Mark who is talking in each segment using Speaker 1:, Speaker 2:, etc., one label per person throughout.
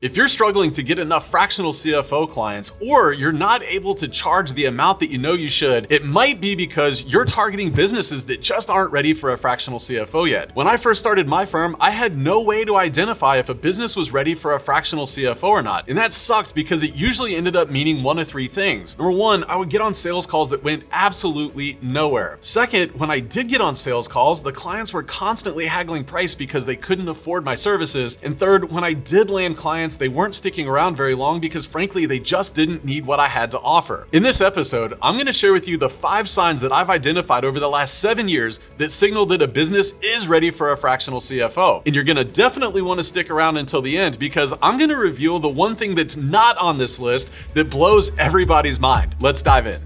Speaker 1: If you're struggling to get enough fractional CFO clients, or you're not able to charge the amount that you know you should, it might be because you're targeting businesses that just aren't ready for a fractional CFO yet. When I first started my firm, I had no way to identify if a business was ready for a fractional CFO or not. And that sucked because it usually ended up meaning one of three things. Number one, I would get on sales calls that went absolutely nowhere. Second, when I did get on sales calls, the clients were constantly haggling price because they couldn't afford my services. And third, when I did land clients, they weren't sticking around very long because frankly, they just didn't need what I had to offer. In this episode, I'm gonna share with you the 5 signs that I've identified over the last 7 years that signal that a business is ready for a fractional CFO. And you're gonna definitely wanna stick around until the end because I'm gonna reveal the one thing that's not on this list that blows everybody's mind. Let's dive in.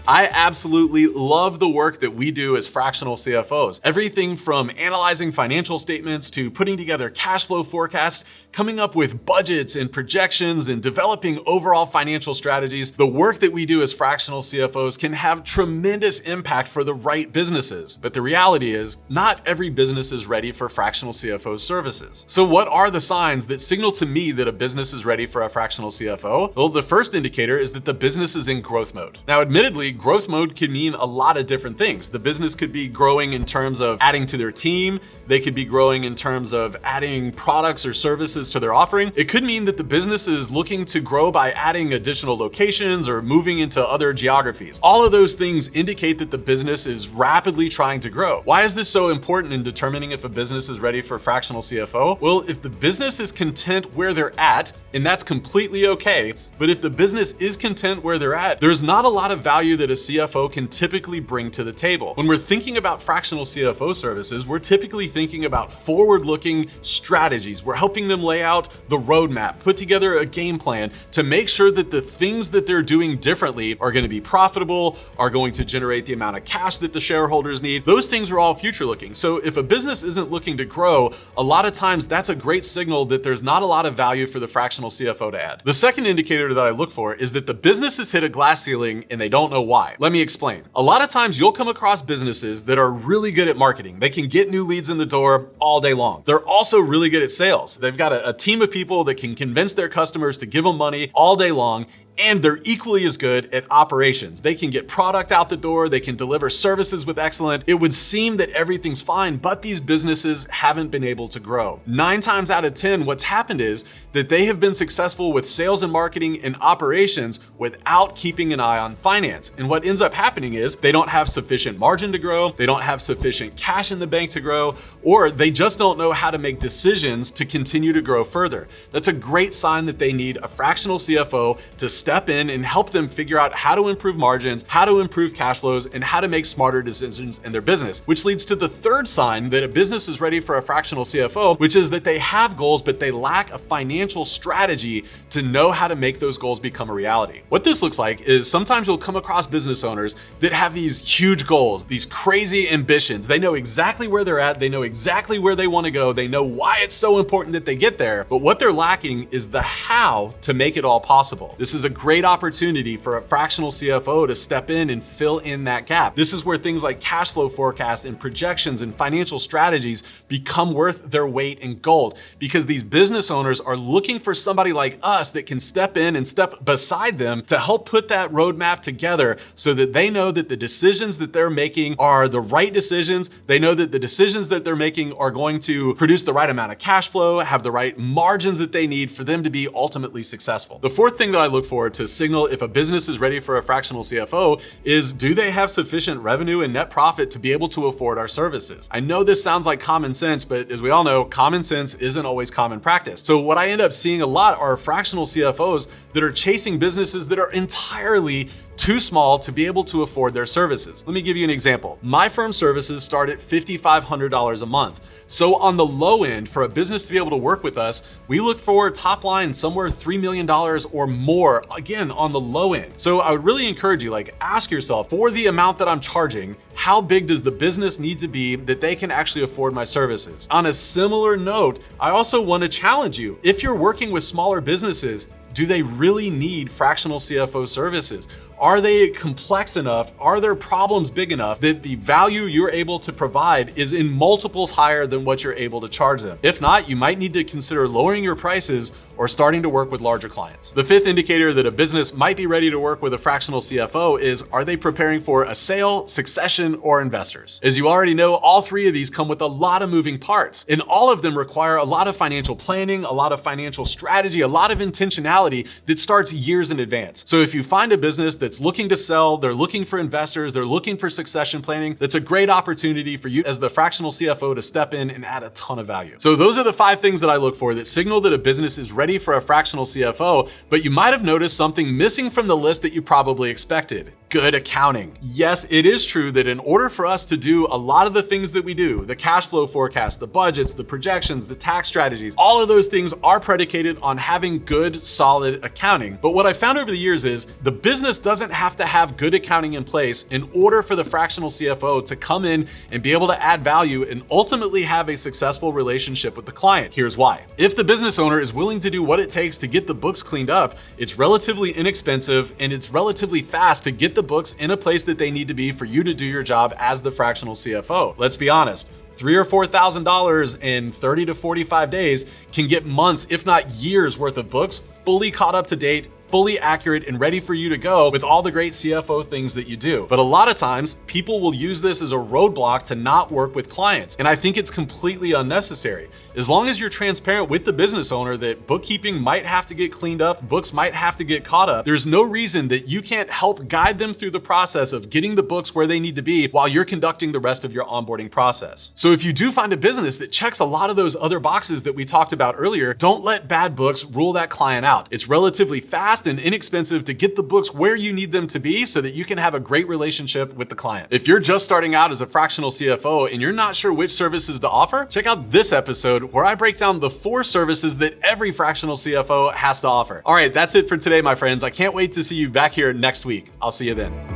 Speaker 1: I absolutely love the work that we do as fractional CFOs. Everything from analyzing financial statements to putting together cash flow forecasts, coming up with budgets and projections and developing overall financial strategies. The work that we do as fractional CFOs can have tremendous impact for the right businesses. But the reality is, not every business is ready for fractional CFO services. So what are the signs that signal to me that a business is ready for a fractional CFO? Well, the first indicator is that the business is in growth mode. Now, admittedly, growth mode can mean a lot of different things. The business could be growing in terms of adding to their team. They could be growing in terms of adding products or services to their offering. It could mean that the business is looking to grow by adding additional locations or moving into other geographies. All of those things indicate that the business is rapidly trying to grow. Why is this so important in determining if a business is ready for fractional CFO? Well, if the business is content where they're at, and that's completely okay, but if the business is content where they're at, there's not a lot of value that a CFO can typically bring to the table. When we're thinking about fractional CFO services, we're typically thinking about forward-looking strategies. We're helping them lay out the roadmap, put together a game plan to make sure that the things that they're doing differently are going to be profitable, are going to generate the amount of cash that the shareholders need. Those things are all future-looking. So if a business isn't looking to grow, a lot of times that's a great signal that there's not a lot of value for the fractional CFO to add. The second indicator that I look for is that the business has hit a glass ceiling and they don't know why. Let me explain. A lot of times you'll come across businesses that are really good at marketing. They can get new leads in the door all day long. They're also really good at sales. They've got a team of people that can convince their customers to give them money all day long. And they're equally as good at operations. They can get product out the door. They can deliver services with excellence. It would seem that everything's fine, but these businesses haven't been able to grow. 9 times out of 10, what's happened is that they have been successful with sales and marketing and operations without keeping an eye on finance. And what ends up happening is they don't have sufficient margin to grow. They don't have sufficient cash in the bank to grow, or they just don't know how to make decisions to continue to grow further. That's a great sign that they need a fractional CFO to step in and help them figure out how to improve margins, how to improve cash flows, and how to make smarter decisions in their business. Which leads to the third sign that a business is ready for a fractional CFO, which is that they have goals, but they lack a financial strategy to know how to make those goals become a reality. What this looks like is sometimes you'll come across business owners that have these huge goals, these crazy ambitions. They know exactly where they're at. They know exactly where they want to go. They know why it's so important that they get there. But what they're lacking is the how to make it all possible. This is a great opportunity for a fractional CFO to step in and fill in that gap. This is where things like cash flow forecast and projections and financial strategies become worth their weight in gold, because these business owners are looking for somebody like us that can step in and step beside them to help put that roadmap together so that they know that the decisions that they're making are the right decisions. They know that the decisions that they're making are going to produce the right amount of cash flow, have the right margins that they need for them to be ultimately successful. The fourth thing that I look for to signal if a business is ready for a fractional CFO is, do they have sufficient revenue and net profit to be able to afford our services? I know this sounds like common sense, but as we all know, common sense isn't always common practice. So what I end up seeing a lot are fractional CFOs that are chasing businesses that are entirely too small to be able to afford their services. Let me give you an example. My firm's services start at $5,500 a month. So on the low end, for a business to be able to work with us, we look for top line somewhere $3 million or more, again, on the low end. So I would really encourage you, ask yourself, for the amount that I'm charging, how big does the business need to be that they can actually afford my services? On a similar note, I also want to challenge you. If you're working with smaller businesses, do they really need fractional CFO services? Are they complex enough? Are their problems big enough that the value you're able to provide is in multiples higher than what you're able to charge them? If not, you might need to consider lowering your prices or starting to work with larger clients. The fifth indicator that a business might be ready to work with a fractional CFO is, are they preparing for a sale, succession, or investors? As you already know, all three of these come with a lot of moving parts, and all of them require a lot of financial planning, a lot of financial strategy, a lot of intentionality that starts years in advance. So if you find a business that's looking to sell, they're looking for investors, they're looking for succession planning, that's a great opportunity for you as the fractional CFO to step in and add a ton of value. So those are the 5 things that I look for that signal that a business is ready for a fractional CFO, but you might have noticed something missing from the list that you probably expected. Good accounting. Yes, it is true that in order for us to do a lot of the things that we do, the cash flow forecast, the budgets, the projections, the tax strategies, all of those things are predicated on having good, solid accounting. But what I found over the years is the business doesn't have to have good accounting in place in order for the fractional CFO to come in and be able to add value and ultimately have a successful relationship with the client. Here's why. If the business owner is willing to do what it takes to get the books cleaned up, it's relatively inexpensive and it's relatively fast to get the books in a place that they need to be for you to do your job as the fractional CFO. Let's be honest. $3,000 or $4,000 in 30 to 45 days can get months, if not years worth of books fully caught up to date, fully accurate, and ready for you to go with all the great CFO things that you do. But a lot of times, people will use this as a roadblock to not work with clients. And I think it's completely unnecessary. As long as you're transparent with the business owner that bookkeeping might have to get cleaned up, books might have to get caught up, there's no reason that you can't help guide them through the process of getting the books where they need to be while you're conducting the rest of your onboarding process. So if you do find a business that checks a lot of those other boxes that we talked about earlier, don't let bad books rule that client out. It's relatively fast and inexpensive to get the books where you need them to be so that you can have a great relationship with the client. If you're just starting out as a fractional CFO and you're not sure which services to offer, check out this episode where I break down the 4 services that every fractional CFO has to offer. All right, that's it for today, my friends. I can't wait to see you back here next week. I'll see you then.